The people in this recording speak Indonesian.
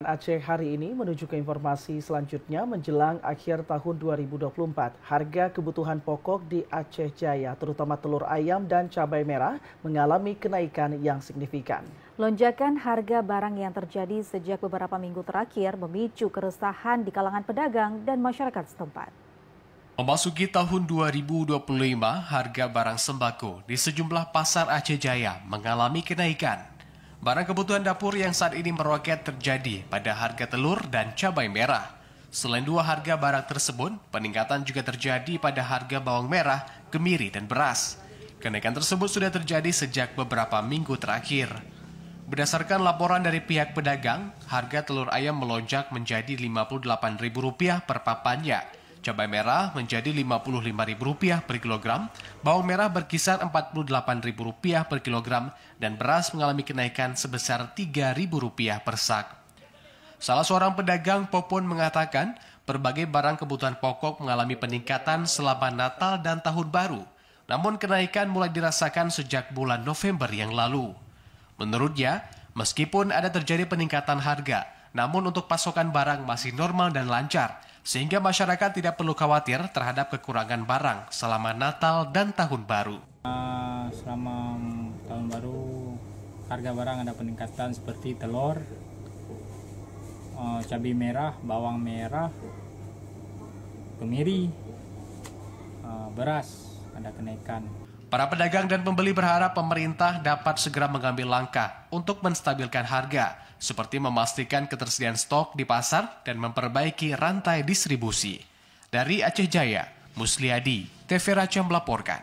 Aceh hari ini menuju ke informasi selanjutnya menjelang akhir tahun 2024. Harga kebutuhan pokok di Aceh Jaya, terutama telur ayam dan cabai merah, mengalami kenaikan yang signifikan. Lonjakan harga barang yang terjadi sejak beberapa minggu terakhir memicu keresahan di kalangan pedagang dan masyarakat setempat. Memasuki tahun 2025, harga barang sembako di sejumlah pasar Aceh Jaya mengalami kenaikan. Barang kebutuhan dapur yang saat ini meroket terjadi pada harga telur dan cabai merah. Selain dua harga barang tersebut, peningkatan juga terjadi pada harga bawang merah, kemiri, dan beras. Kenaikan tersebut sudah terjadi sejak beberapa minggu terakhir. Berdasarkan laporan dari pihak pedagang, harga telur ayam melonjak menjadi Rp58.000 per papannya. Cabai merah menjadi Rp55.000 per kilogram, bawang merah berkisar Rp48.000 per kilogram, dan beras mengalami kenaikan sebesar Rp3.000 per sak. Salah seorang pedagang Popon mengatakan, berbagai barang kebutuhan pokok mengalami peningkatan selama Natal dan Tahun Baru. Namun kenaikan mulai dirasakan sejak bulan November yang lalu. Menurutnya, meskipun ada terjadi peningkatan harga, namun untuk pasokan barang masih normal dan lancar, sehingga masyarakat tidak perlu khawatir terhadap kekurangan barang selama Natal dan Tahun Baru. Selama Tahun Baru, harga barang ada peningkatan seperti telur, cabai merah, bawang merah, kemiri, beras, ada kenaikan. Para pedagang dan pembeli berharap pemerintah dapat segera mengambil langkah untuk menstabilkan harga, seperti memastikan ketersediaan stok di pasar dan memperbaiki rantai distribusi. Dari Aceh Jaya, Musliadi, TV Raja melaporkan.